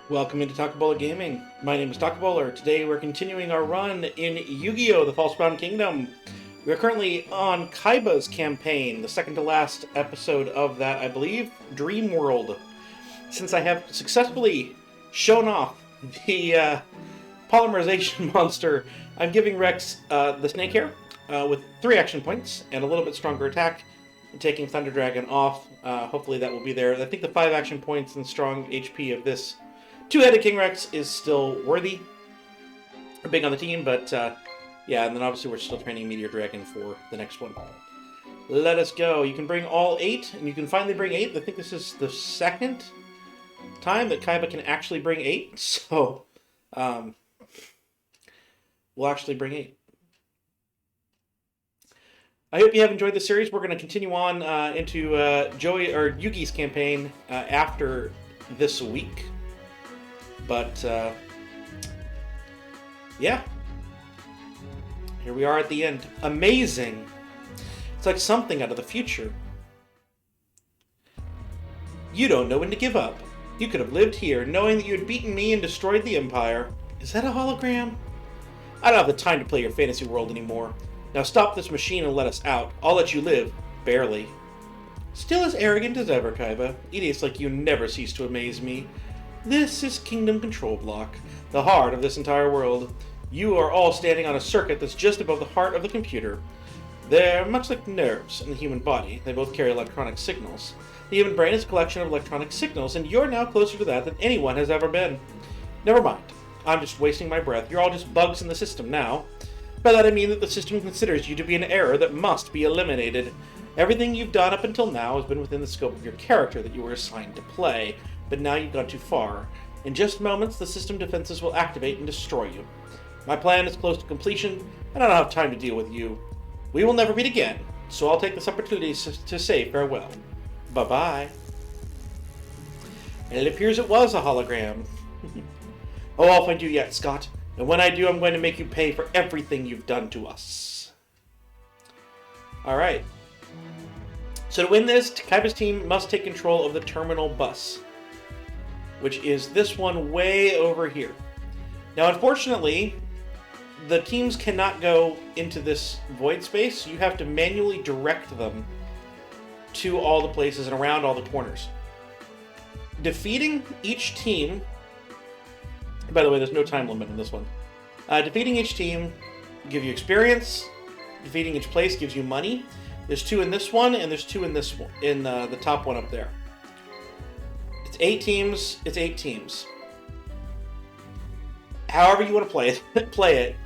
Welcome into Takabola Gaming. My name is Takabola. Today we're continuing our run in Yu-Gi-Oh! The Falsebound Kingdom. We are currently on Kaiba's campaign, the second to last episode of that, I believe, Dream World. Since I have successfully shown off the polymerization monster, I'm giving Rex the snake hair with 3 action points and a little bit stronger attack, and taking Thunder Dragon off. Hopefully that will be there. I think the 5 action points and strong HP of this Two-Headed King Rex is still worthy. Big on the team, but yeah, and then obviously we're still training Meteor Dragon for the next one. Let us go. You can bring all 8, and you can finally bring 8. I think this is the second time that Kaiba can actually bring 8, so we'll actually bring 8. I hope you have enjoyed the series. We're going to continue on into Yugi's campaign after this week. But, yeah. Here we are at the end. Amazing. It's like something out of the future. You don't know when to give up. You could have lived here, knowing that you had beaten me and destroyed the Empire. Is that a hologram? I don't have the time to play your fantasy world anymore. Now stop this machine and let us out. I'll let you live. Barely. Still as arrogant as ever, Kaiba. Idiots like you never cease to amaze me. This is Kingdom Control Block, the heart of this entire world. You are all standing on a circuit that's just above the heart of the computer. They're much like nerves in the human body. They both carry electronic signals. The human brain is a collection of electronic signals, and you're now closer to that than anyone has ever been. Never mind. I'm just wasting my breath. You're all just bugs in the system now. By that I mean that the system considers you to be an error that must be eliminated. Everything you've done up until now has been within the scope of your character that you were assigned to play. But now you've gone too far. In just moments, the system defenses will activate and destroy you. My plan is close to completion, and I don't have time to deal with you. We will never meet again, so I'll take this opportunity to say farewell. Bye-bye. And it appears it was a hologram. Oh, I'll find you yet, Scott. And when I do, I'm going to make you pay for everything you've done to us. Alright. So to win this, Kaiba's team must take control of the terminal bus, which is this one way over here. Now, unfortunately, the teams cannot go into this void space. You have to manually direct them to all the places and around all the corners. Defeating each team... By the way, there's no time limit on this one. Defeating each team gives you experience. Defeating each place gives you money. There's 2 in this one, and there's 2 in this one, in the top one up there. It's 8 teams. It's 8 teams. However you want to play it,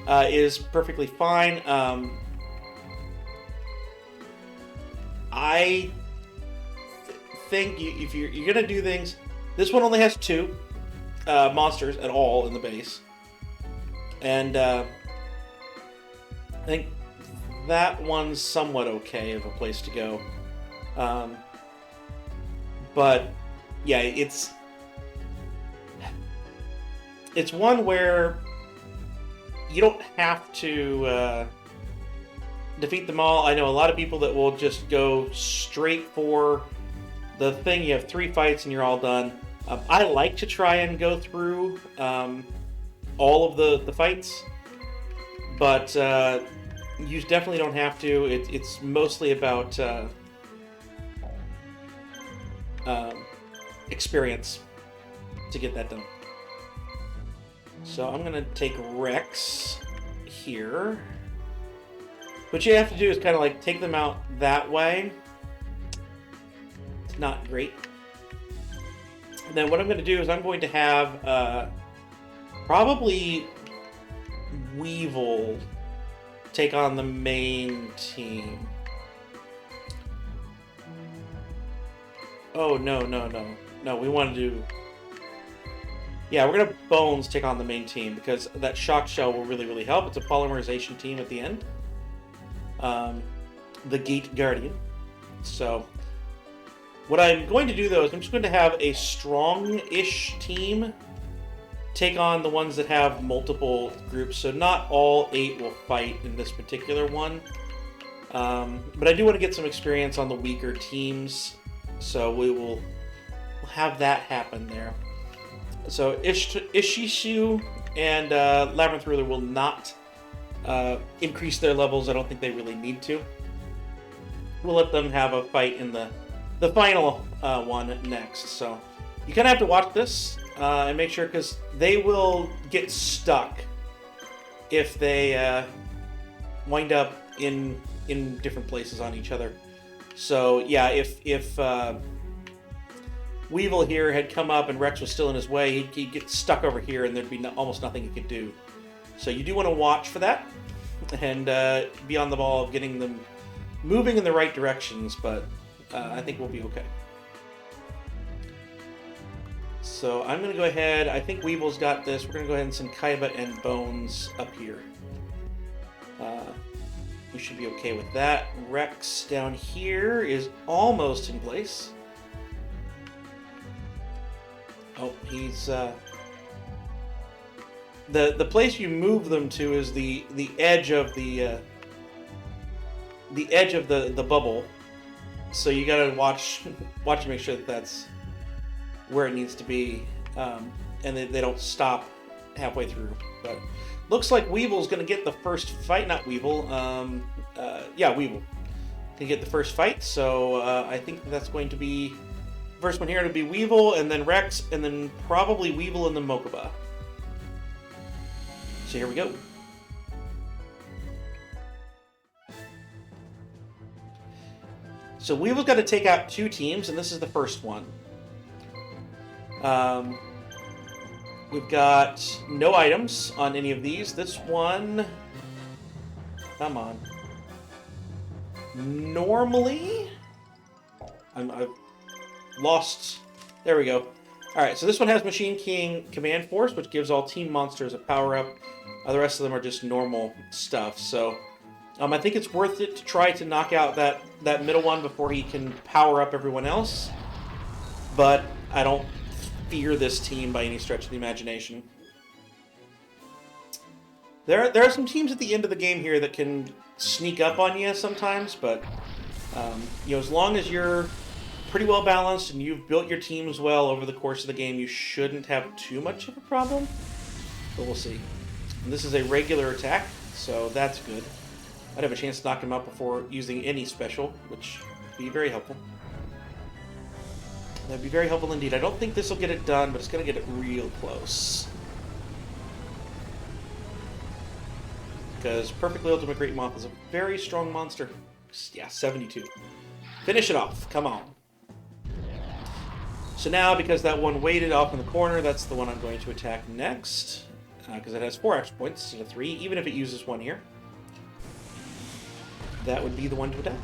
is perfectly fine. I think if you're gonna do things, this one only has 2 monsters at all in the base, and I think that one's somewhat okay of a place to go. But yeah, it's one where you don't have to defeat them all. I know a lot of people that will just go straight for the thing. You have 3 fights and you're all done. I like to try and go through all of the fights, but you definitely don't have to. It's mostly about experience to get that done. So I'm going to take Rex here. What you have to do is kind of like take them out that way. It's not great. And then what I'm going to do is I'm going to have probably Weevil take on the main team. Oh, no. No, we want to do... Yeah, we're going to Bones take on the main team, because that Shock Shell will really, really help. It's a polymerization team at the end. The Gate Guardian. So, what I'm going to do, though, is I'm just going to have a strong-ish team take on the ones that have multiple groups. So not all 8 will fight in this particular one. But I do want to get some experience on the weaker teams. So we'll have that happen there. So Ishishu and Labyrinth Ruler will not increase their levels. I don't think they really need to. We'll let them have a fight in the final one next. So you kind of have to watch this and make sure, because they will get stuck if they wind up in different places on each other. So yeah, if Weevil here had come up and Rex was still in his way, he'd get stuck over here and there'd be almost nothing he could do. So you do want to watch for that and be on the ball of getting them moving in the right directions, but I think we'll be okay. So I'm going to go ahead. I think Weevil's got this. We're going to go ahead and send Kaiba and Bones up here. We should be okay with that. Rex down here is almost in place. Oh, he's the place you move them to is the edge of the bubble. So you gotta watch and make sure that that's where it needs to be, and they don't stop halfway through. But looks like Weevil's gonna get the first fight. Not Weevil. Yeah, Weevil can get the first fight. So I think that's going to be. First one here to be Weevil, and then Rex, and then probably Weevil and the Mokuba. So here we go. So Weevil's got to take out 2 teams, and this is the first one. We've got no items on any of these. This one... Come on. Normally... I've lost. There we go. Alright, so this one has Machine King Command Force, which gives all team monsters a power-up. The rest of them are just normal stuff. So I think it's worth it to try to knock out that middle one before he can power up everyone else. But I don't fear this team by any stretch of the imagination. There are some teams at the end of the game here that can sneak up on you sometimes, but as long as you're pretty well balanced and you've built your teams well over the course of the game, you shouldn't have too much of a problem, but we'll see. And this is a regular attack, so that's good. I'd have a chance to knock him out before using any special, which would be very helpful. That'd be very helpful indeed. I don't think this will get it done, but it's going to get it real close. Because Perfectly Ultimate Great Moth is a very strong monster. Yeah, 72. Finish it off. Come on. So now, because that one waited off in the corner, that's the one I'm going to attack next. Because it has 4 extra points instead of 3, even if it uses 1 here. That would be the one to attack.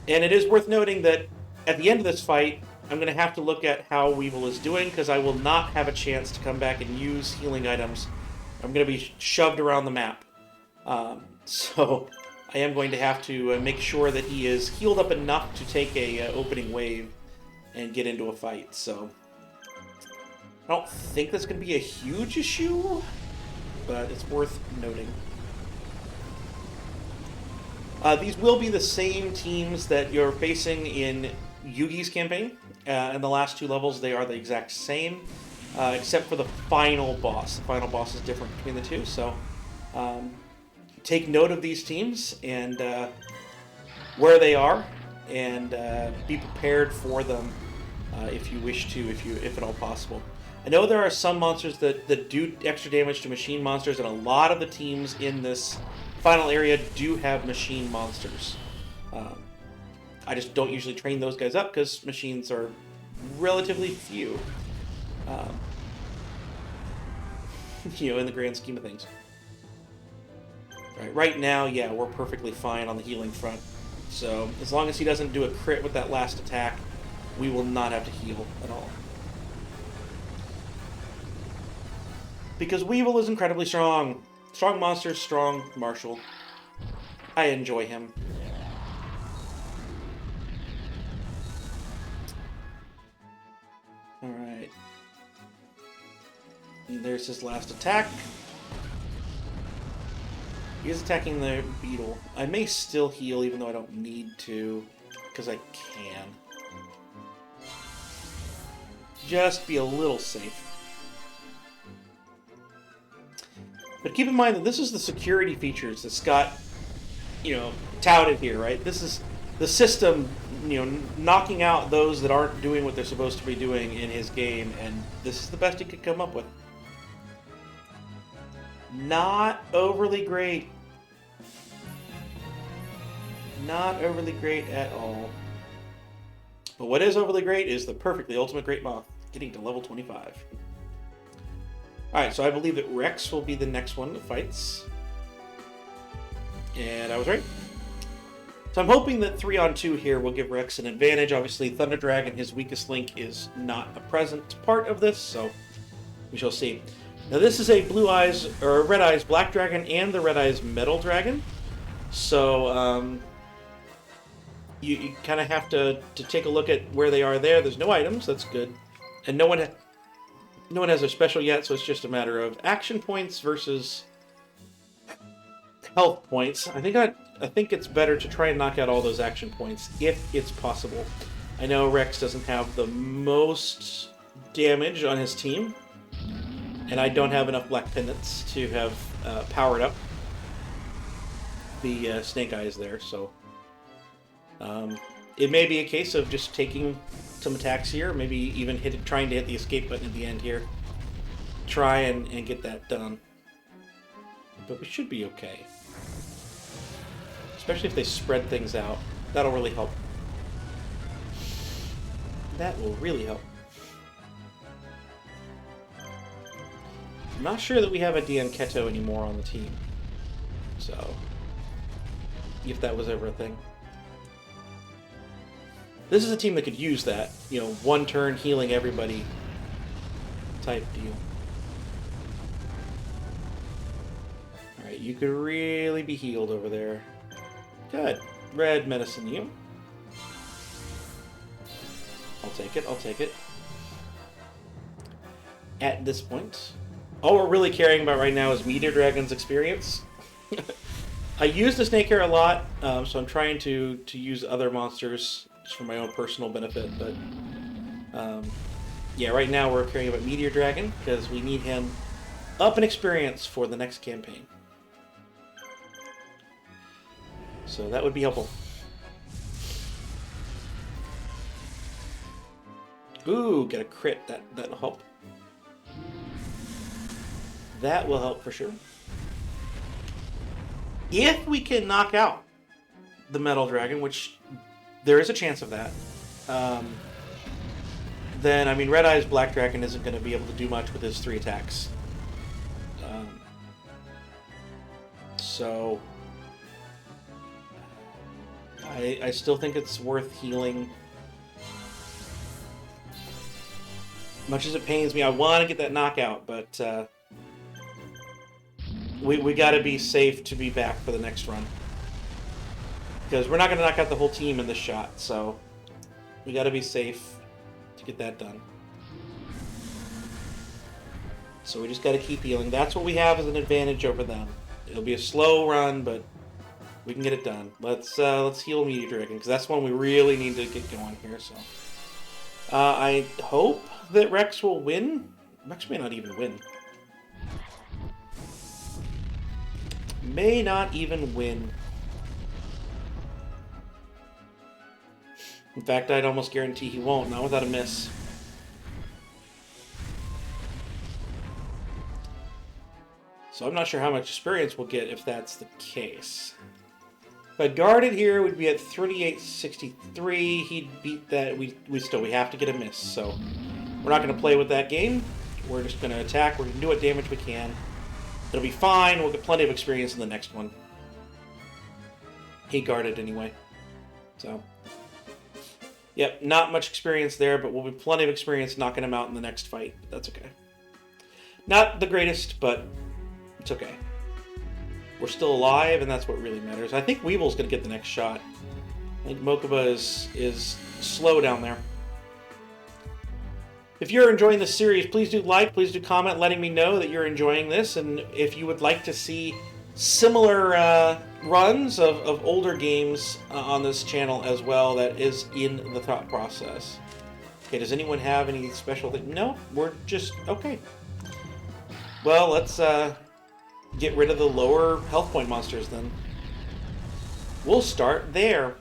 And it is worth noting that at the end of this fight, I'm going to have to look at how Weevil is doing, because I will not have a chance to come back and use healing items. I'm going to be shoved around the map. So I am going to have to make sure that he is healed up enough to take a opening wave and get into a fight. So I don't think that's going to be a huge issue, but it's worth noting. These will be the same teams that you're facing in Yugi's campaign. In the last 2 levels, they are the exact same, except for the final boss. The final boss is different between the 2, so take note of these teams and where they are, and be prepared for them if you wish to, if at all possible. I know there are some monsters that do extra damage to machine monsters, and a lot of the teams in this final area do have machine monsters. I just don't usually train those guys up because machines are relatively few, in the grand scheme of things. Right now, yeah, we're perfectly fine on the healing front. So as long as he doesn't do a crit with that last attack, we will not have to heal at all. Because Weevil is incredibly strong. Strong monster, strong martial. I enjoy him. Alright. And there's his last attack. He is attacking the beetle. I may still heal even though I don't need to, because I can. just be a little safe. But keep in mind that this is the security features that Scott, touted here, right? This is the system, knocking out those that aren't doing what they're supposed to be doing in his game, and this is the best he could come up with. Not overly great. Not overly great at all. But what is overly great is the perfectly ultimate great moth, getting to level 25. Alright, so I believe that Rex will be the next one that fights. And I was right. So I'm hoping that 3-on-2 here will give Rex an advantage. Obviously, Thunder Dragon, his weakest link, is not a present part of this, so we shall see. Now this is a Blue Eyes, or a Red Eyes Black Dragon and the Red Eyes Metal Dragon. So, you kind of have to take a look at where they are there. There's no items, that's good. And no one has a special yet, so it's just a matter of action points versus health points. I think it's better to try and knock out all those action points if it's possible. I know Rex doesn't have the most damage on his team, and I don't have enough black pendants to have powered up the Snake Eyes there, so it may be a case of just taking some attacks here, maybe even trying to hit the escape button at the end here. Try and get that done. But we should be okay. Especially if they spread things out. That'll really help. That will really help. I'm not sure that we have a Dian Keto anymore on the team. So, if that was ever a thing. This is a team that could use that, one turn healing everybody type deal. Alright, you could really be healed over there. Good. Red medicine you. I'll take it, I'll take it. At this point, all we're really caring about right now is Meteor Dragon's experience. I use the snake hair a lot, so I'm trying to use other monsters just for my own personal benefit, but yeah, right now we're caring about Meteor Dragon because we need him up in experience for the next campaign. So that would be helpful. Ooh, get a crit. That'll help. That will help for sure. If we can knock out the Metal Dragon, which there is a chance of that, then, I mean, Red Eyes Black Dragon isn't going to be able to do much with his 3 attacks. So, I still think it's worth healing. Much as it pains me, I want to get that knockout, but we got to be safe to be back for the next run. Because we're not going to knock out the whole team in this shot, so we got to be safe to get that done. So we just got to keep healing. That's what we have as an advantage over them. It'll be a slow run, but we can get it done. Let's heal Meteor Dragon, because that's one we really need to get going here. So I hope that Rex will win. Rex may not even win. May not even win. In fact, I'd almost guarantee he won't, not without a miss. So I'm not sure how much experience we'll get if that's the case. If I guarded here, we'd be at 3863. He'd beat that. We have to get a miss. So we're not going to play with that game. We're just going to attack. We're going to do what damage we can. It'll be fine. We'll get plenty of experience in the next one. He guarded anyway. So, yep, not much experience there, but we'll be plenty of experience knocking him out in the next fight. But that's okay. Not the greatest, but it's okay. We're still alive, and that's what really matters. I think Weevil's going to get the next shot. I think Mokuba is slow down there. If you're enjoying this series, please do like, please do comment, letting me know that you're enjoying this, and if you would like to see similar runs of older games on this channel as well, that is in the thought process. Okay, does anyone have any special thing? No, we're just... Okay. Well, let's get rid of the lower health point monsters then. We'll start there.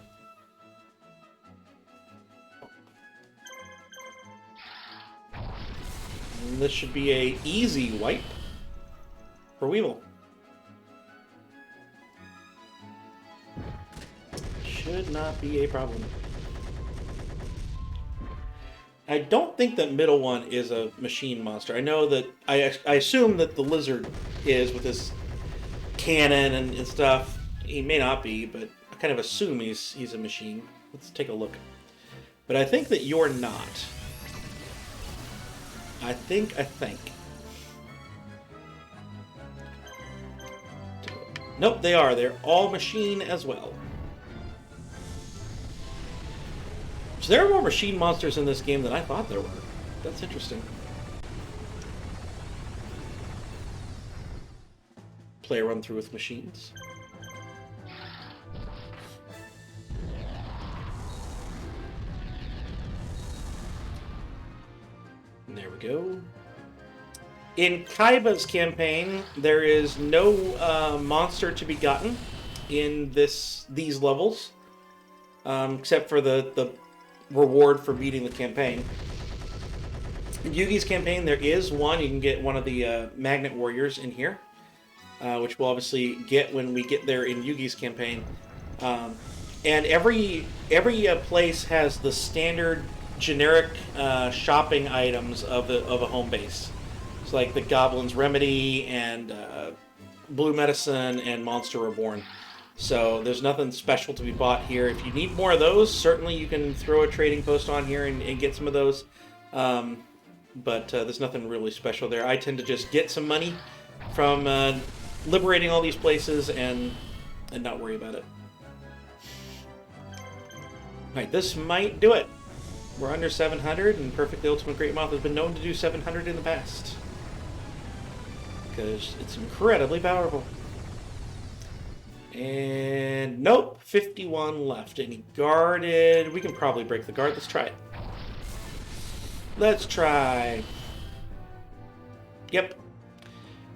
And this should be a easy wipe for Weevil. Should not be a problem. I don't think that middle one is a machine monster. I know that... I assume that the lizard is with his cannon and stuff. He may not be, but I kind of assume he's a machine. Let's take a look. But I think that you're not. I think. Nope, they are. They're all machine as well. So there are more machine monsters in this game than I thought there were. That's interesting. Play a run through with machines. And there we go. In Kaiba's campaign, there is no monster to be gotten in these levels, except for the reward for beating the campaign. In Yugi's campaign, there is one. You can get one of the Magnet Warriors in here, which we'll obviously get when we get there in Yugi's campaign. And every place has the standard generic shopping items of a home base. It's like the Goblin's Remedy and Blue Medicine and Monster Reborn. So there's nothing special to be bought here. If you need more of those, certainly you can throw a trading post on here and get some of those. But there's nothing really special there. I tend to just get some money from liberating all these places and not worry about it. Alright, this might do it. We're under 700, and Perfect the Ultimate Great Moth has been known to do 700 in the past. Because it's incredibly powerful. And nope, 51 left. Any guarded? We can probably break the guard. Let's try it. Let's try. Yep.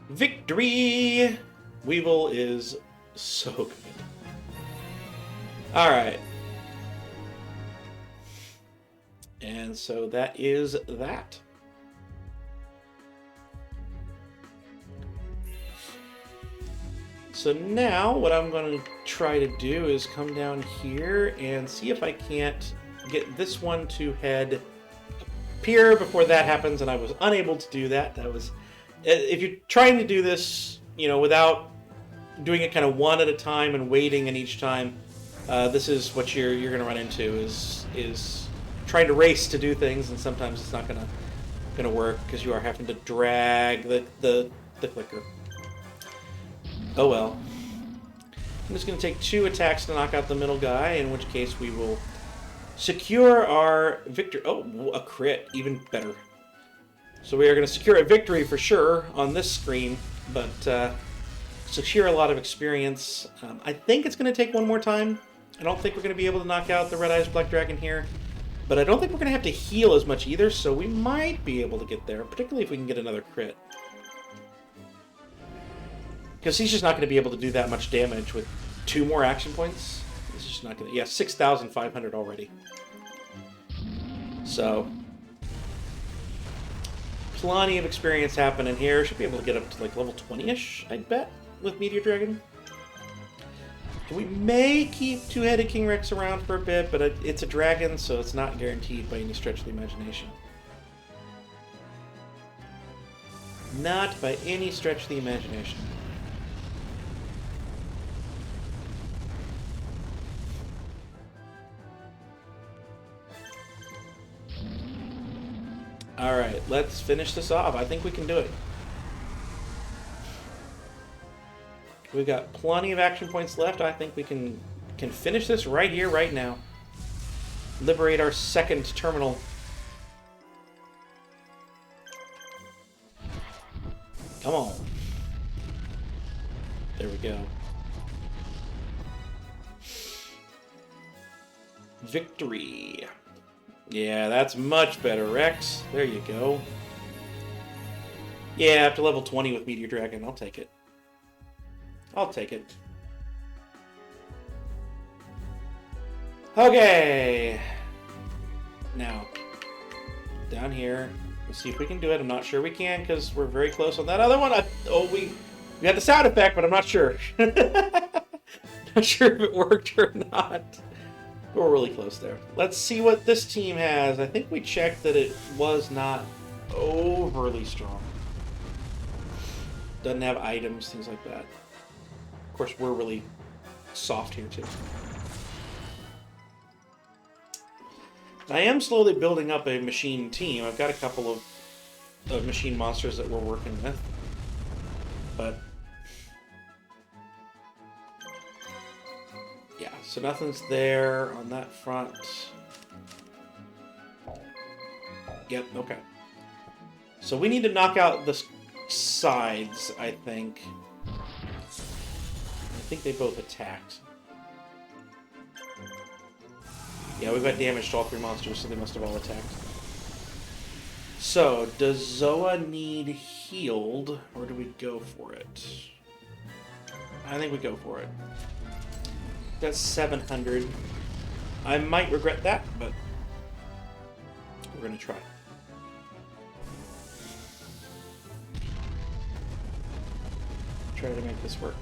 Victory! Weevil is so good. Alright. And so that is that. So now what I'm going to try to do is come down here and see if I can't get this one to head up here before that happens, and I was unable to do that. That was, if you're trying to do this, you know, without doing it kind of one at a time and waiting, and each time, this is what you're going to run into is trying to race to do things, and sometimes it's not gonna work because you are having to drag the clicker. Oh well. I'm just going to take 2 attacks to knock out the middle guy, in which case we will secure our victory. Oh, a crit. Even better. So we are going to secure a victory for sure on this screen, but secure a lot of experience. I think it's going to take one more time. I don't think we're going to be able to knock out the Red Eyes Black Dragon here, but I don't think we're going to have to heal as much either, so we might be able to get there, particularly if we can get another crit. Because he's just not going to be able to do that much damage with 2 more action points. He's just not going to... Yeah, 6,500 already. So, plenty of experience happening here. Should be able to get up to like level 20-ish, I'd bet, with Meteor Dragon. We may keep Two-Headed King Rex around for a bit, but it's a dragon, so it's not guaranteed by any stretch of the imagination. Not by any stretch of the imagination. Alright, let's finish this off. I think we can do it. We've got plenty of action points left. I think we can finish this right here, right now. Liberate our second terminal. Come on. There we go. Victory. Yeah, that's much better, Rex. There you go. Yeah, up to level 20 with Meteor Dragon. I'll take it. I'll take it. Okay. Now, down here. Let's see if we can do it. I'm not sure we can because we're very close on that other one. We got the sound effect, but I'm not sure. Not sure if it worked or not. We're really close there. Let's see what this team has. I think we checked that it was not overly strong. Doesn't have items, things like that. Of course, we're really soft here, too. I am slowly building up a machine team. I've got a couple of machine monsters that we're working with. But yeah, so nothing's there on that front. Yep, okay. So we need to knock out the sides, I think. I think they both attacked. Yeah, we've got damage to all three monsters, so they must have all attacked. So, does Zoa need healed, or do we go for it? I think we go for it. That's 700. I might regret that, but we're going to try. Try to make this work.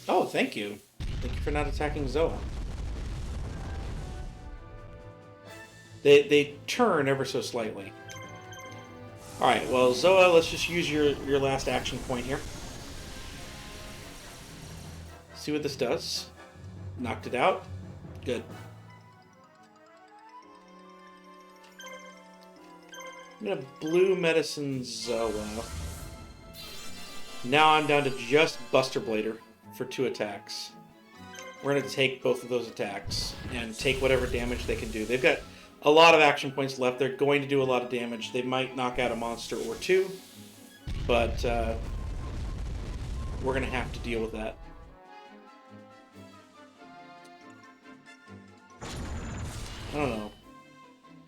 Oh, thank you. Thank you for not attacking Zoa. They turn ever so slightly. Alright, well, Zoa, let's just use your last action point here. See what this does. Knocked it out. Good. I'm going to blue medicine Zoa. Now I'm down to just Buster Blader for 2 attacks. We're going to take both of those attacks and take whatever damage they can do. They've got a lot of action points left. They're going to do a lot of damage. They might knock out a monster or 2, but we're going to have to deal with that. I don't know.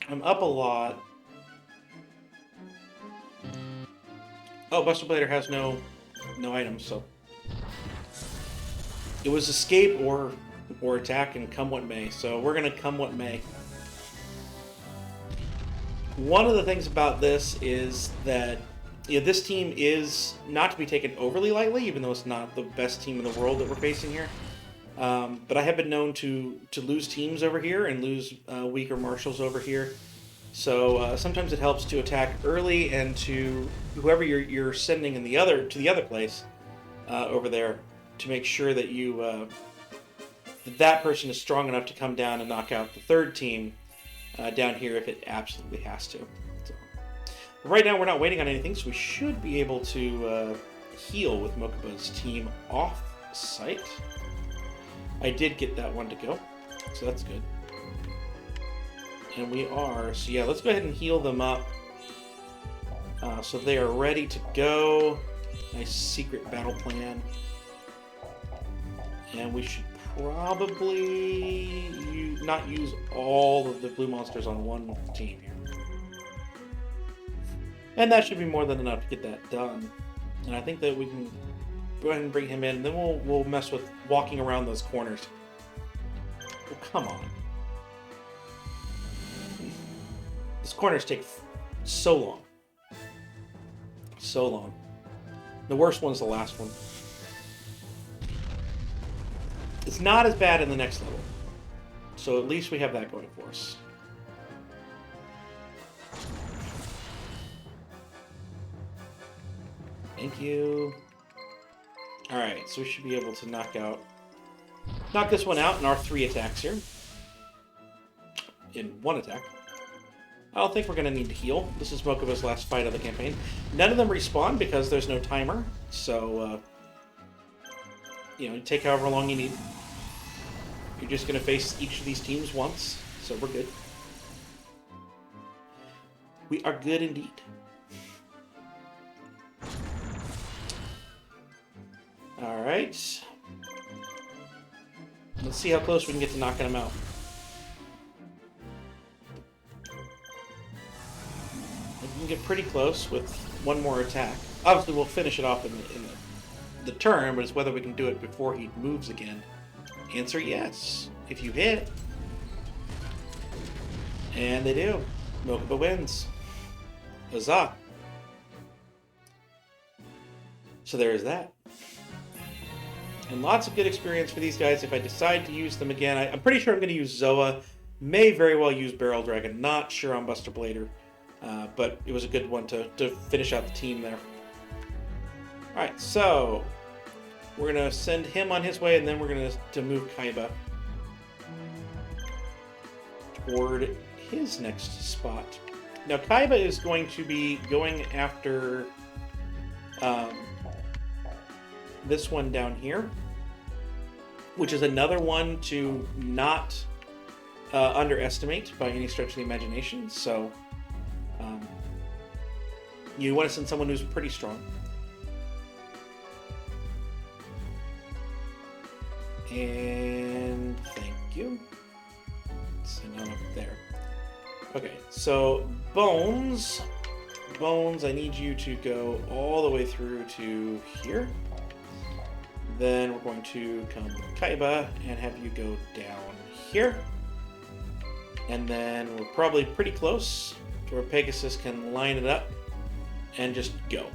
I'm up a lot. Oh, Buster Blader has no items, so it was escape or attack and come what may. So we're gonna come what may. One of the things about this is that this team is not to be taken overly lightly, even though it's not the best team in the world that we're facing here. But I have been known to lose teams over here and lose weaker marshals over here. So sometimes it helps to attack early and to whoever you're sending to the other place over there to make sure that that person is strong enough to come down and knock out the third team down here if it absolutely has to. So, right now we're not waiting on anything, so we should be able to heal with Mokuba's team off-site. I did get that one to go, so that's good. And we are, so yeah, let's go ahead and heal them up. So they are ready to go. Nice secret battle plan. And we should probably not use all of the blue monsters on one team here. And that should be more than enough to get that done. And I think that we can go ahead and bring him in, and then we'll mess with walking around those corners. Oh, come on. These corners take so long. So long. The worst one's the last one. It's not as bad in the next level. So at least we have that going for us. Thank you. Alright, so we should be able to knock this one out in our 3 attacks here. In 1 attack. I don't think we're going to need to heal. This is Mokuba's last fight of the campaign. None of them respawn because there's no timer. So, you take however long you need. You're just going to face each of these teams once. So we're good. We are good indeed. Alright. Let's see how close we can get to knocking him out. We can get pretty close with one more attack. Obviously, we'll finish it off in the turn, but it's whether we can do it before he moves again. Answer yes, if you hit. And they do. Mokuba wins. Huzzah. So there's that. And lots of good experience for these guys if I decide to use them again. I'm pretty sure I'm going to use Zoa. May very well use Barrel Dragon. Not sure on Buster Blader. But it was a good one to finish out the team there. Alright, so we're going to send him on his way, and then we're going to move Kaiba toward his next spot. Now, Kaiba is going to be going after this one down here, which is another one to not underestimate by any stretch of the imagination. So you want to send someone who's pretty strong. And thank you. Send on up there. Okay, so Bones, I need you to go all the way through to here. Then we're going to come with Kaiba and have you go down here. And then we're probably pretty close to where Pegasus can line it up and just go.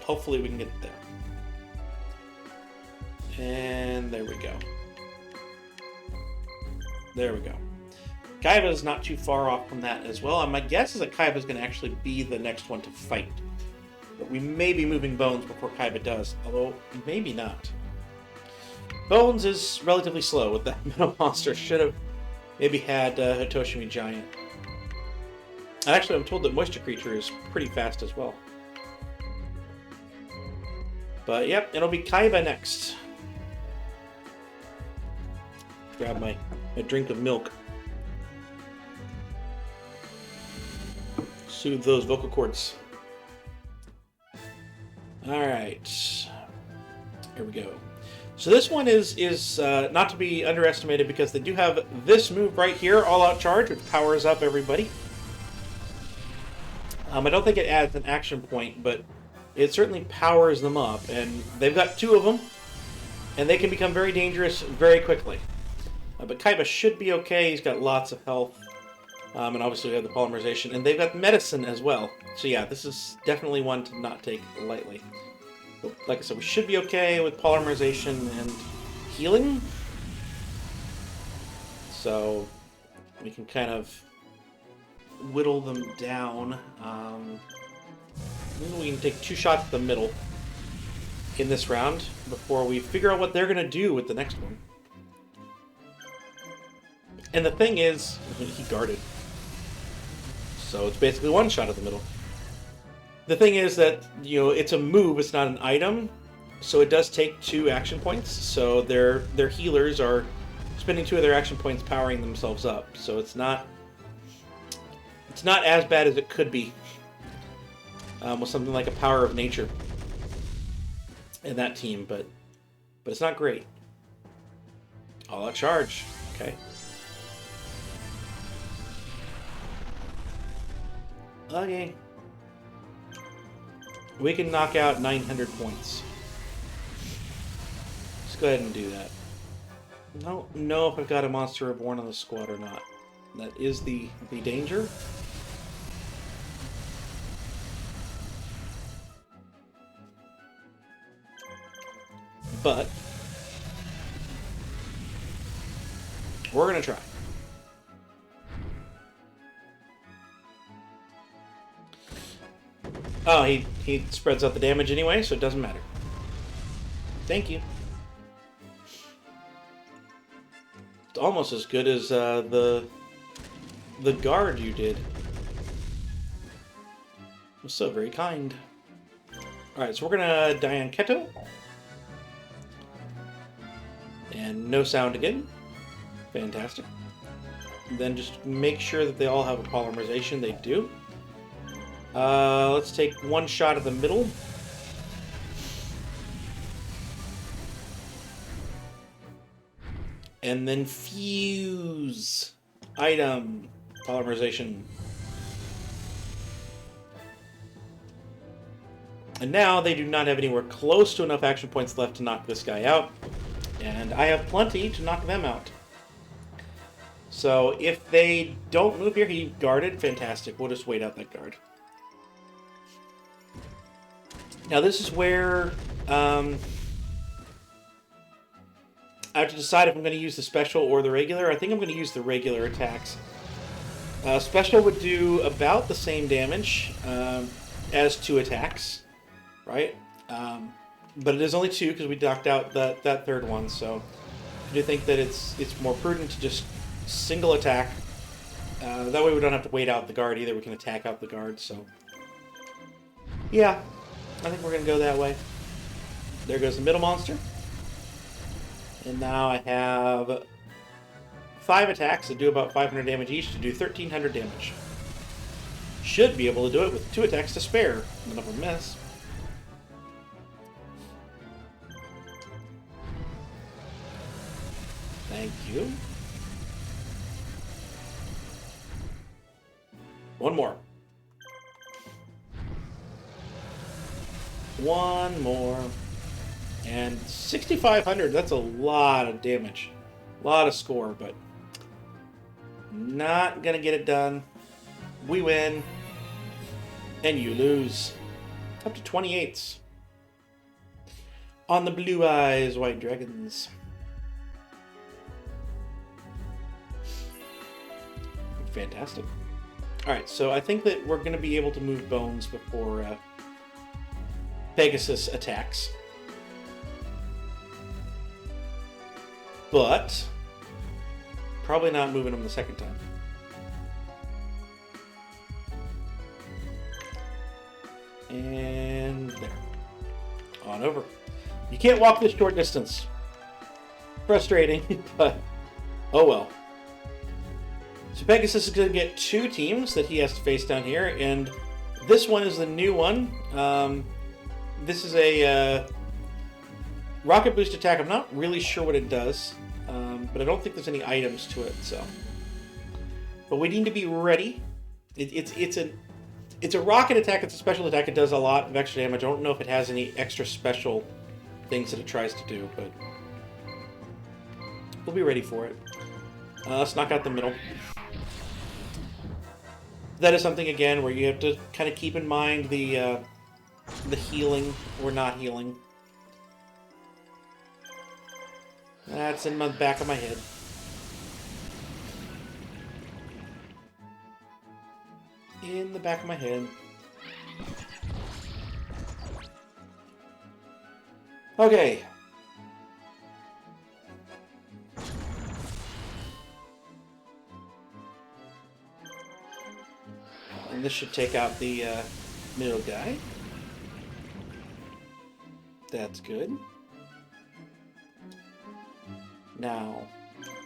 Hopefully we can get there. And there we go. There we go. Kaiba is not too far off from that as well. And my guess is that Kaiba is going to actually be the next one to fight. But we may be moving Bones before Kaiba does, although maybe not. Bones is relatively slow with that metal monster. Should have maybe had Hitoshimi Giant. And actually, I'm told that Moisture Creature is pretty fast as well. But yep, it'll be Kaiba next. Grab my drink of milk. Soothe those vocal cords. Alright. Here we go. So this one is not to be underestimated because they do have this move right here, All Out Charge, which powers up everybody. I don't think it adds an action point, but it certainly powers them up. And they've got two of them, and they can become very dangerous very quickly. But Kaiba should be okay. He's got lots of health. And obviously we have the polymerization. And they've got medicine as well. So yeah, this is definitely one to not take lightly. But like I said, we should be okay with polymerization and healing. So we can kind of whittle them down. We can take 2 shots at the middle in this round before we figure out what they're going to do with the next one. And the thing is, he guarded. So it's basically 1 shot at the middle. The thing is that, you know, it's a move, it's not an item, so it does take 2 action points. So their healers are spending 2 of their action points powering themselves up. So it's not as bad as it could be with something like a Power of Nature in that team, but it's not great. All Out Charge, okay. Okay. We can knock out 900 points. Let's go ahead and do that. I don't know if I've got a Monster Reborn on the squad or not. That is the danger. But we're gonna try. Oh, he spreads out the damage anyway, so it doesn't matter. Thank you. It's almost as good as the guard you did. It was so very kind. Alright, so we're gonna Diane Keto. And no sound again. Fantastic. And then just make sure that they all have a polymerization. They do. Let's take 1 shot at the middle. And then fuse. Item. Polymerization. And now they do not have anywhere close to enough action points left to knock this guy out. And I have plenty to knock them out. So if they don't move here, he guarded. Fantastic. We'll just wait out that guard. Now this is where I have to decide if I'm going to use the special or the regular. I think I'm going to use the regular attacks. Special would do about the same damage as 2 attacks, right? But it is only 2 because we knocked out that third one. So I do think that it's more prudent to just single attack. That way we don't have to wait out the guard either. We can attack out the guard. So yeah, I think we're going to go that way. There goes the middle monster. And now I have 5 attacks that do about 500 damage each to do 1,300 damage. Should be able to do it with 2 attacks to spare. None of them miss. Thank you. One more. One more. And 6,500, that's a lot of damage. A lot of score, but not gonna get it done. We win. And you lose. Up to 28s. On the Blue Eyes White Dragons. Fantastic. Alright, so I think that we're going to be able to move bones before Pegasus attacks. But probably not moving them the second time. And there. On over. You can't walk this short distance. Frustrating, but oh well. So Pegasus is going to get 2 teams that he has to face down here, and this one is the new one. This is a rocket boost attack. I'm not really sure what it does, but I don't think there's any items to it. So, but we need to be ready. It's a rocket attack. It's a special attack. It does a lot of extra damage. I don't know if it has any extra special things that it tries to do, but we'll be ready for it. Let's knock out the middle. That is something, again, where you have to kind of keep in mind the healing or not healing. That's in the back of my head. In the back of my head. Okay. And this should take out the middle guy. That's good. Now,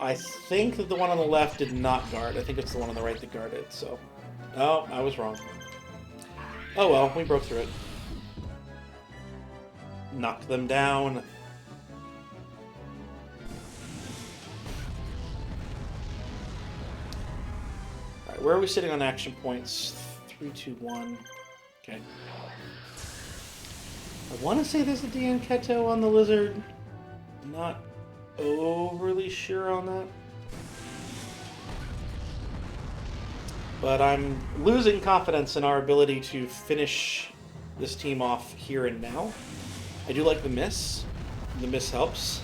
I think that the one on the left did not guard. I think it's the one on the right that guarded, so... Oh, I was wrong. Oh well, we broke through it. Knocked them down. Alright, where are we sitting on action points? 3, 2, 1. Okay. I want to say there's a Dianketo on the lizard. Not overly sure on that. But I'm losing confidence in our ability to finish this team off here and now. I do like the miss. The miss helps.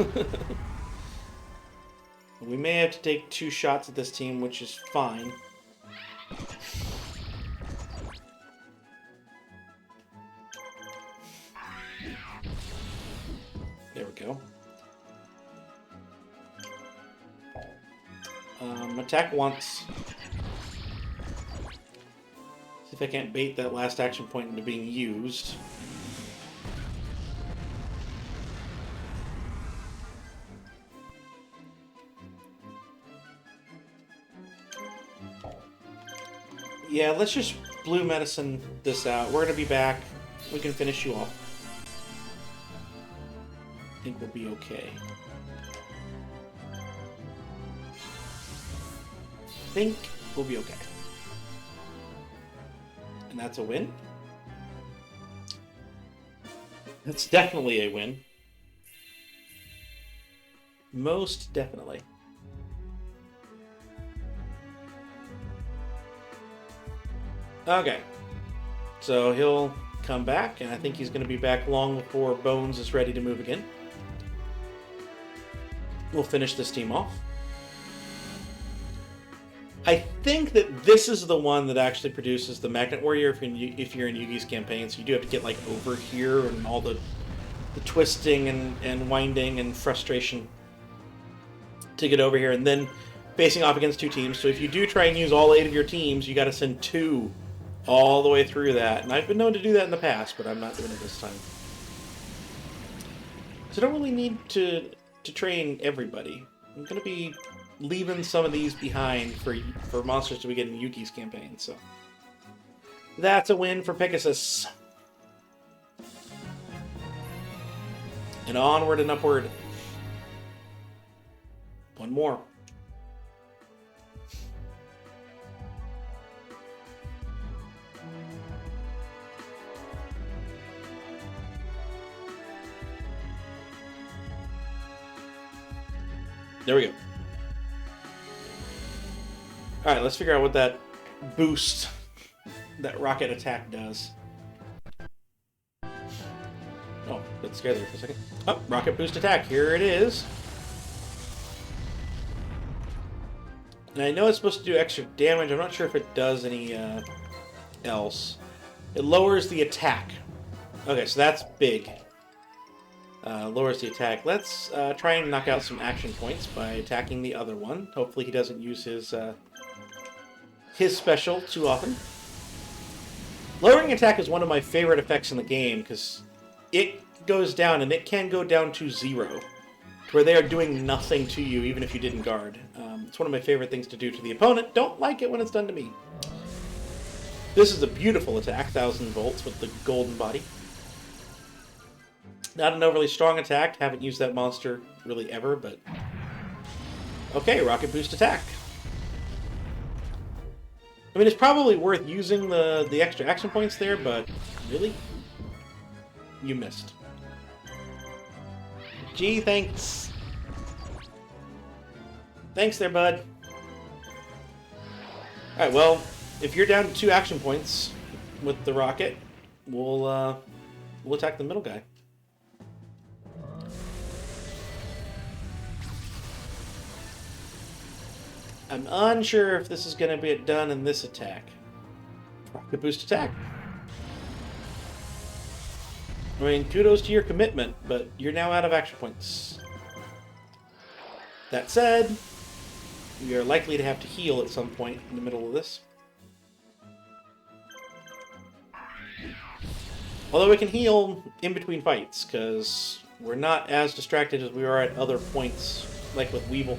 We may have to take 2 shots at this team, which is fine. There we go. Attack once. See if I can't bait that last action point into being used. Yeah, let's just blue medicine this out. We're going to be back. We can finish you off. I think we'll be okay. think we'll be okay. And that's a win. That's definitely a win. Most definitely. Okay. So he'll come back, and I think he's going to be back long before Bones is ready to move again. We'll finish this team off. I think that this is the one that actually produces the Magnet Warrior if you're in Yugi's campaign, so you do have to get like over here and all the twisting and winding and frustration to get over here, and then facing off against 2 teams. So if you do try and use all 8 of your teams, you got to send 2 all the way through that. And I've been known to do that in the past, but I'm not doing it this time. So I don't really need to train everybody. I'm going to be leaving some of these behind for monsters to be getting in Yuki's campaign, so that's a win for Pegasus. And onward and upward. One more. There we go. Alright, let's figure out what that boost, that rocket attack does. Oh, got scared there for a second. Oh, rocket boost attack, here it is. And I know it's supposed to do extra damage, I'm not sure if it does any else. It lowers the attack. Okay, so that's big. Lowers the attack. Let's try and knock out some action points by attacking the other one. Hopefully he doesn't use his special too often. Lowering attack is one of my favorite effects in the game because it goes down, and it can go down to 0, to where they are doing nothing to you even if you didn't guard. It's one of my favorite things to do to the opponent. Don't like it when it's done to me. This is a beautiful attack, 1000 volts with the golden body. Not an overly strong attack. Haven't used that monster really ever, but... Okay, rocket boost attack. I mean, it's probably worth using the extra action points there, but really? You missed. Gee, thanks. Thanks there, bud. Alright, well, if you're down to 2 action points with the rocket, we'll attack the middle guy. I'm unsure if this is going to be done in this attack. Rocket boost attack. I mean, kudos to your commitment, but you're now out of action points. That said, we are likely to have to heal at some point in the middle of this. Although we can heal in between fights, because we're not as distracted as we are at other points, like with Weevil.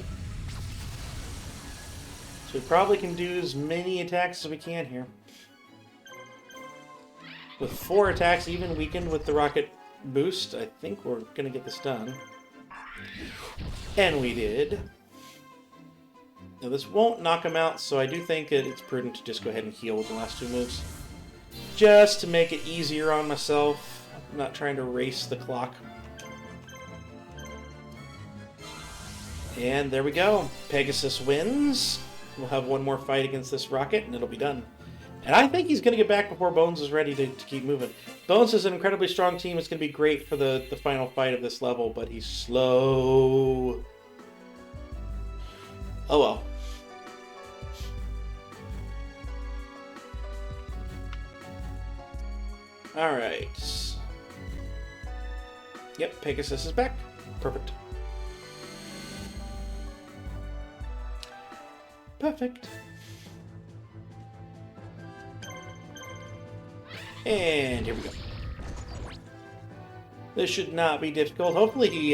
So we probably can do as many attacks as we can here. With 4 attacks, even weakened with the rocket boost, I think we're going to get this done. And we did. Now this won't knock him out, so I do think that it's prudent to just go ahead and heal with the last 2 moves. Just to make it easier on myself. I'm not trying to race the clock. And there we go. Pegasus wins. We'll have one more fight against this rocket, and it'll be done. And I think he's going to get back before Bones is ready to keep moving. Bones is an incredibly strong team. It's going to be great for the final fight of this level, but he's slow. Oh well. Alright. Yep, Pegasus is back. Perfect. Perfect. And here we go. This should not be difficult. Hopefully he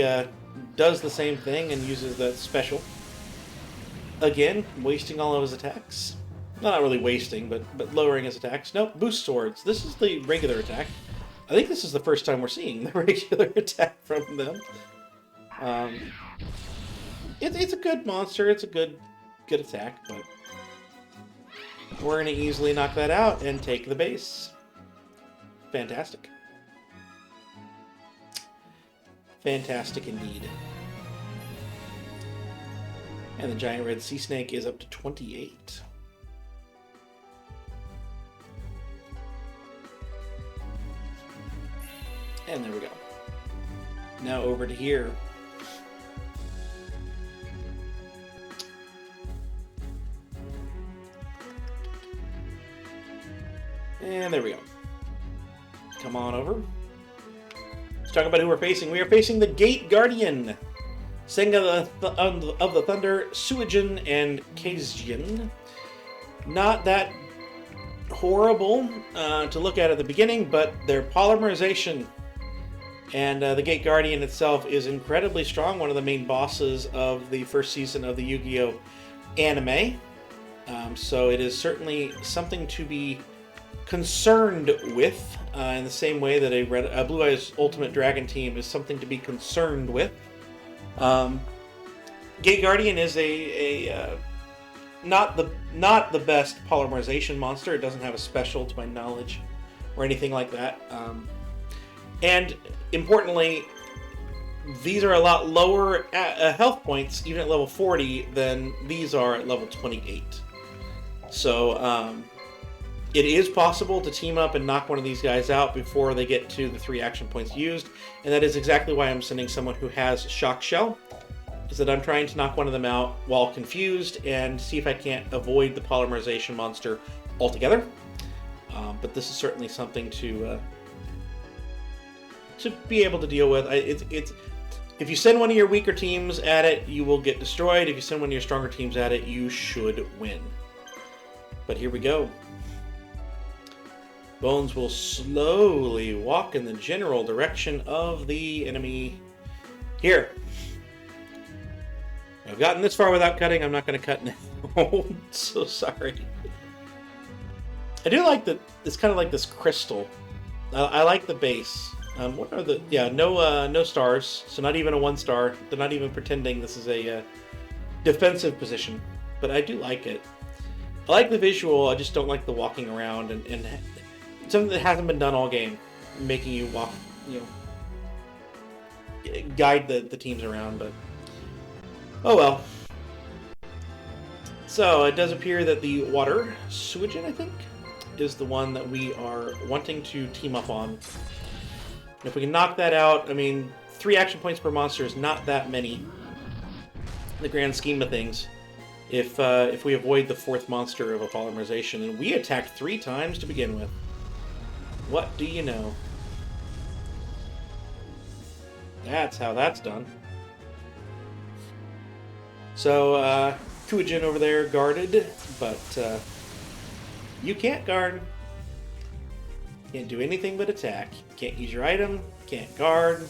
does the same thing and uses that special. Again, wasting all of his attacks. Not really wasting, but lowering his attacks. Nope, boost swords. This is the regular attack. I think this is the first time we're seeing the regular attack from them. It's a good monster. It's a good attack, but We're going to easily knock that out and take the base. Fantastic. Fantastic indeed. And the giant red sea snake is up to 28. And there we go. Now over to here. And there we go. Come on over. Let's talk about who we're facing. We are facing the Gate Guardian. Senga of the Thunder, Suijin, and Keijin. Not that horrible to look at the beginning, but their polymerization and the Gate Guardian itself is incredibly strong. One of the main bosses of the first season of the Yu-Gi-Oh! Anime. So it is certainly something to be concerned with, in the same way that a Blue Eyes Ultimate Dragon team is something to be concerned with. Gate Guardian is not the best polymerization monster. It doesn't have a special, to my knowledge, or anything like that. And importantly, these are a lot lower health points, even at level 40, than these are at level 28. So it is possible to team up and knock one of these guys out before they get to the 3 action points used, and that is exactly why I'm sending someone who has Shock Shell, is that I'm trying to knock one of them out while confused and see if I can't avoid the polymerization monster altogether. But this is certainly something to be able to deal with. If you send one of your weaker teams at it, you will get destroyed. If you send one of your stronger teams at it, you should win. But here we go. Bones will slowly walk in the general direction of the enemy. Here. I've gotten this far without cutting. I'm not going to cut now. I'm so sorry. I do like that. It's kind of like this crystal. I like the base. What are the? Yeah, no stars. So not even a 1-star. They're not even pretending this is a defensive position. But I do like it. I like the visual. I just don't like the walking around and something that hasn't been done all game, making you walk, guide the teams around. But oh well. So it does appear that the water Suijin, I think, is the one that we are wanting to team up on. And if we can knock that out, I mean, 3 action points per monster is not that many in the grand scheme of things. If we avoid the 4th monster of a polymerization, and we attacked 3 times to begin with. What do you know? That's how that's done. So, Kuijin over there guarded, but you can't guard. Can't do anything but attack. Can't use your item, can't guard,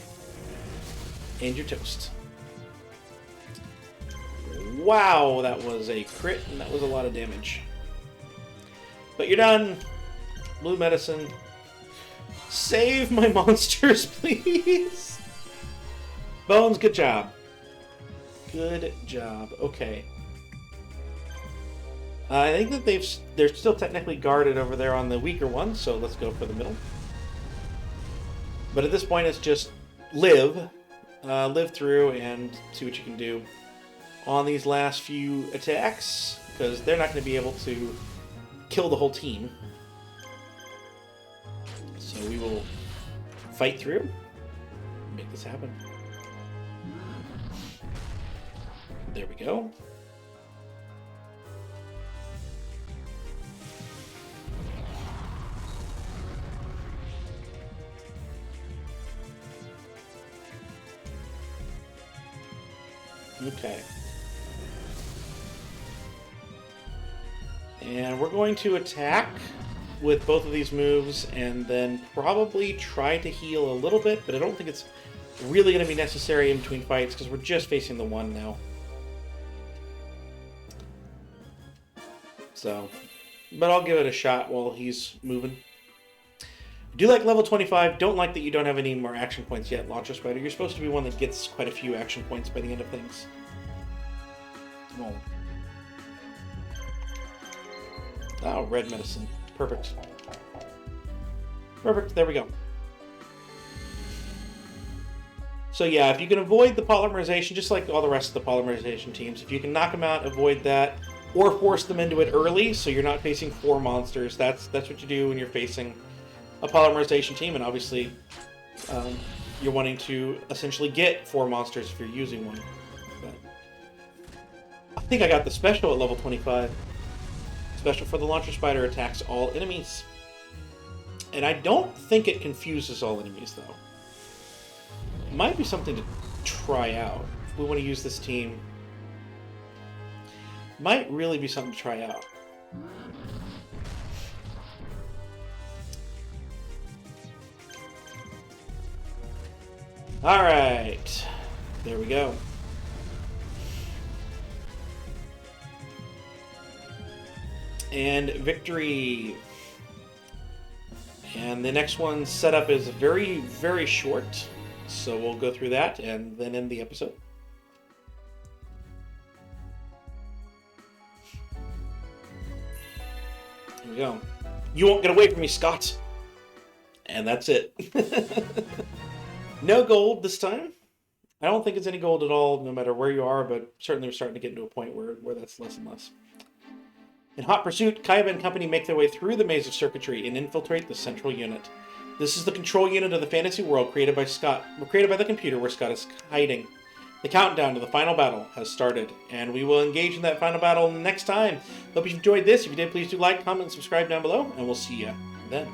and you're toast. Wow, that was a crit, and that was a lot of damage. But you're done. Blue medicine. Save my monsters, please. Bones, good job. Good job. Okay. I think that they're still technically guarded over there on the weaker one, so let's go for the middle. But at this point, it's just live through and see what you can do on these last few attacks, because they're not going to be able to kill the whole team. So we will fight through and make this happen. There we go. Okay. And we're going to attack with both of these moves and then probably try to heal a little bit, but I don't think it's really going to be necessary in between fights because we're just facing the one now. So, but I'll give it a shot while he's moving. I do like level 25. Don't like that you don't have any more action points yet, Launcher Spider. You're supposed to be one that gets quite a few action points by the end of things. Oh. Oh, red medicine. Perfect. Perfect. There we go. So yeah, if you can avoid the polymerization, just like all the rest of the polymerization teams, if you can knock them out, avoid that, or force them into it early, so you're not facing 4 monsters. That's what you do when you're facing a polymerization team, and obviously you're wanting to essentially get 4 monsters if you're using one. But I think I got the special at level 25. Special for the Launcher Spider attacks all enemies. And I don't think it confuses all enemies, though. It might be something to try out. If we want to use this team, might really be something to try out. Alright. There we go. And victory. And the next one's setup is very, very short. So we'll go through that and then end the episode. Here we go. You won't get away from me, Scott. And that's it. No gold this time. I don't think it's any gold at all, no matter where you are, but certainly we're starting to get into a point where that's less and less. In hot pursuit, Kaiba and company make their way through the maze of circuitry and infiltrate the central unit. This is the control unit of the fantasy world created by the computer where Scott is hiding. The countdown to the final battle has started, and we will engage in that final battle next time. Hope you enjoyed this. If you did, please do like, comment, and subscribe down below, and we'll see you then.